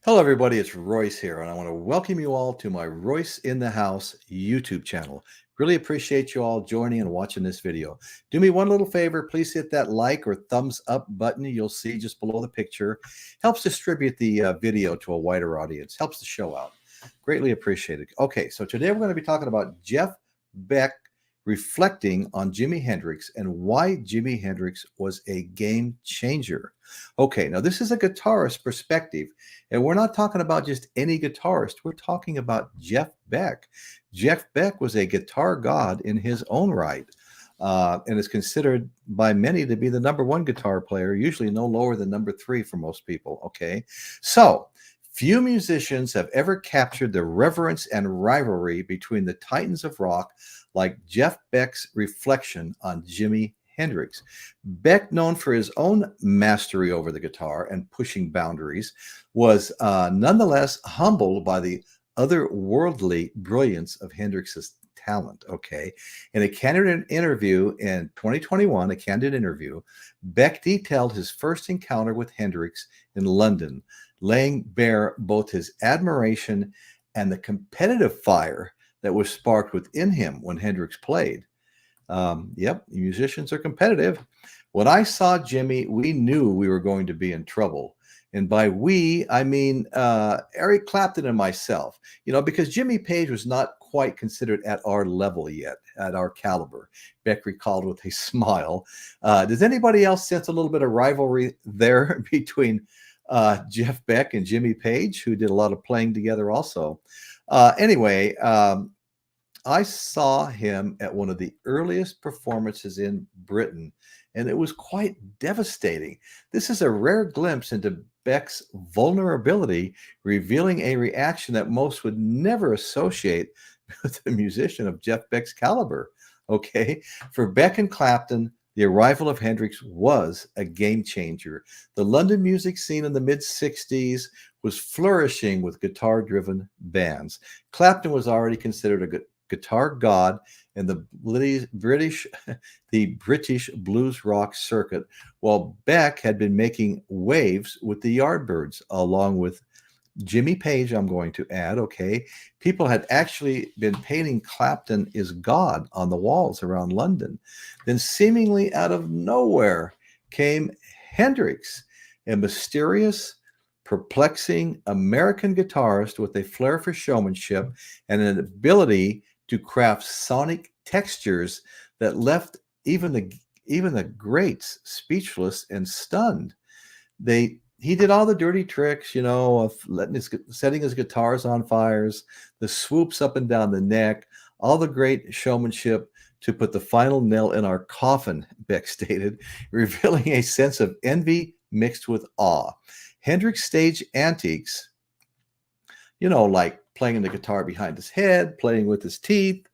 Hello, everybody. It's Royce here, and I want to welcome you all to my Royce in the House YouTube channel. Really appreciate you all joining and watching this video. Do me one little favor. Please hit that like or thumbs up button you'll see just below the picture. Helps distribute the video to a wider audience. Helps the show out. Greatly appreciated. Okay, so today we're going to be talking about Jeff Beck reflecting on Jimi Hendrix and why Jimi Hendrix was a game changer. Okay, now this is a guitarist perspective, and we're not talking about just any guitarist. We're talking about Jeff Beck. Jeff Beck was a guitar god in his own right, and is considered by many to be the #1 guitar player, usually no lower than #3 for most people. Okay, so few musicians have ever captured the reverence and rivalry between the titans of rock like Jeff Beck's reflection on Jimi Hendrix. Beck, known for his own mastery over the guitar and pushing boundaries, was nonetheless humbled by the otherworldly brilliance of Hendrix's talent. Okay. In a candid interview in 2021, Beck detailed his first encounter with Hendrix in London, laying bare both his admiration and the competitive fire that was sparked within him when Hendrix played. Yep, musicians are competitive. When I saw Jimmy, we knew we were going to be in trouble. And by we, I mean Eric Clapton and myself, because Jimmy Page was not quite considered at our level yet, at our caliber. Beck recalled with a smile. Does anybody else sense a little bit of rivalry there between Jeff Beck and Jimmy Page, who did a lot of playing together also? Anyway, I saw him at one of the earliest performances in Britain, and it was quite devastating. This is a rare glimpse into Beck's vulnerability, revealing a reaction that most would never associate with a musician of Jeff Beck's caliber. Okay, for Beck and Clapton, the arrival of Hendrix was a game changer. The London music scene in the mid-60s was flourishing with guitar-driven bands. Clapton was already considered a guitar god in the British blues rock circuit, while Beck had been making waves with the Yardbirds, along with Jimmy Page, I'm going to add. Okay, people had actually been painting Clapton is God on the walls around London. Then, seemingly out of nowhere, came Hendrix, a mysterious, perplexing American guitarist with a flair for showmanship and an ability to craft sonic textures that left even the greats speechless and stunned. He did all the dirty tricks, of setting his guitars on fires, the swoops up and down the neck, all the great showmanship to put the final nail in our coffin, Beck stated, revealing a sense of envy mixed with awe. Hendrix stage antics, like playing the guitar behind his head, playing with his teeth,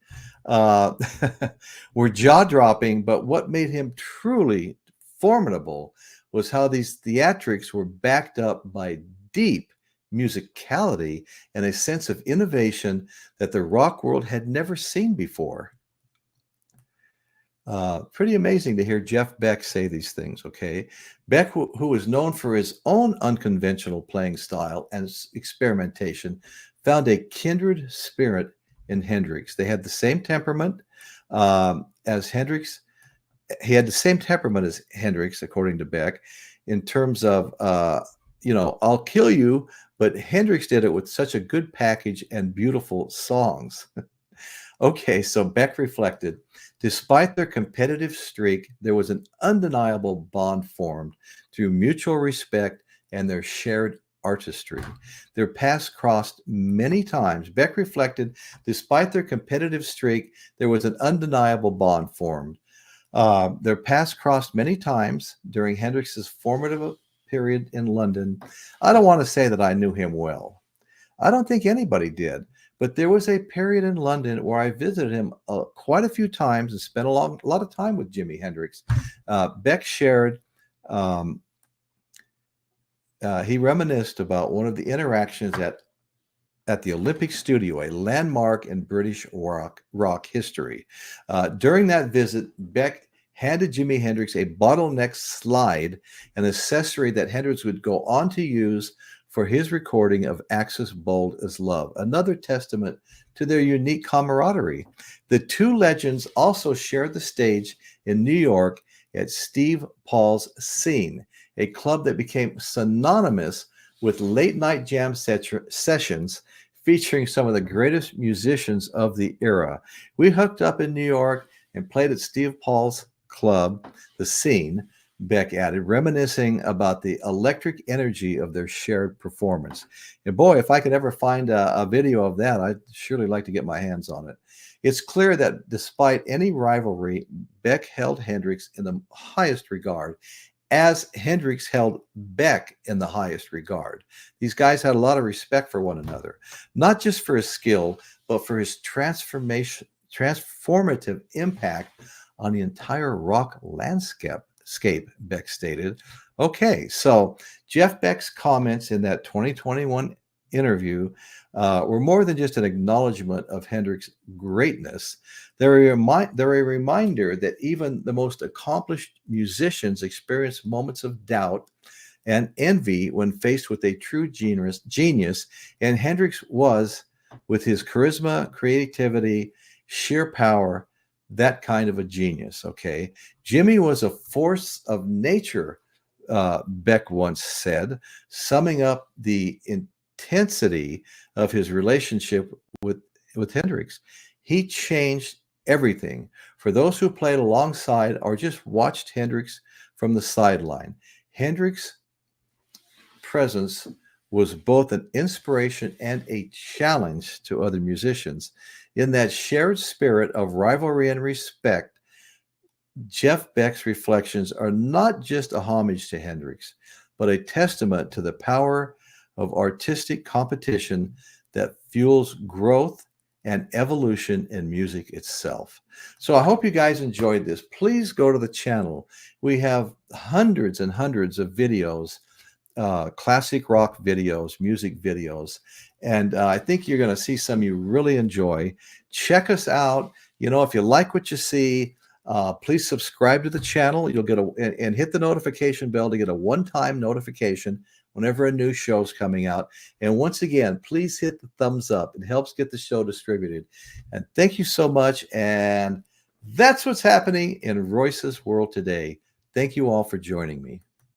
were jaw-dropping, but what made him truly formidable was how these theatrics were backed up by deep musicality and a sense of innovation that the rock world had never seen before. Pretty amazing to hear Jeff Beck say these things, okay? Beck, who is known for his own unconventional playing style and experimentation, found a kindred spirit in Hendrix. They had the same temperament as Hendrix. He had the same temperament as Hendrix, according to Beck, in terms of, I'll kill you, but Hendrix did it with such a good package and beautiful songs. Okay, so Beck reflected, despite their competitive streak, there was an undeniable bond formed through mutual respect and their shared artistry. Their paths crossed many times. Beck reflected, despite their competitive streak, there was an undeniable bond formed. Their paths crossed many times during Hendrix's formidable period in London. I don't want to say that I knew him well. I don't think anybody did. But there was a period in London where I visited him quite a few times and spent a lot of time with Jimi Hendrix. Beck shared, he reminisced about one of the interactions at the Olympic Studio, a landmark in British rock history. During that visit, Beck handed Jimi Hendrix a bottleneck slide, an accessory that Hendrix would go on to use for his recording of Axis Bold as Love, another testament to their unique camaraderie. The two legends also shared the stage in New York at Steve Paul's Scene, a club that became synonymous with late-night jam sessions featuring some of the greatest musicians of the era. We hooked up in New York and played at Steve Paul's club, The Scene, Beck added, reminiscing about the electric energy of their shared performance. And boy, if I could ever find a video of that, I'd surely like to get my hands on it. It's clear that despite any rivalry, Beck held Hendrix in the highest regard, as Hendrix held Beck in the highest regard. These guys had a lot of respect for one another, not just for his skill, but for his transformative impact on the entire rock landscape, Beck stated. Okay, so Jeff Beck's comments in that 2021 interview were more than just an acknowledgement of Hendrix's greatness. They're a reminder that even the most accomplished musicians experience moments of doubt and envy when faced with a true genius, and Hendrix was, with his charisma, creativity, sheer power, that kind of a genius. Okay, Jimmy was a force of nature, Beck once said, summing up the intensity of his relationship with Hendrix. He changed everything for those who played alongside or just watched Hendrix from the sideline. Hendrix's presence was both an inspiration and a challenge to other musicians. In that shared spirit of rivalry and respect, Jeff Beck's reflections are not just a homage to Hendrix, but a testament to the power of artistic competition that fuels growth and evolution in music itself. So I hope you guys enjoyed this. Please go to the channel. We have hundreds and hundreds of videos, classic rock videos, music videos, and I think you're going to see some you really enjoy. Check us out. You know, if you like what you see, please subscribe to the channel. You'll get and hit the notification bell to get a one-time notification whenever a new show's coming out. And once again, please hit the thumbs up. It helps get the show distributed. And thank you so much. And that's what's happening in Royce's world today. Thank you all for joining me.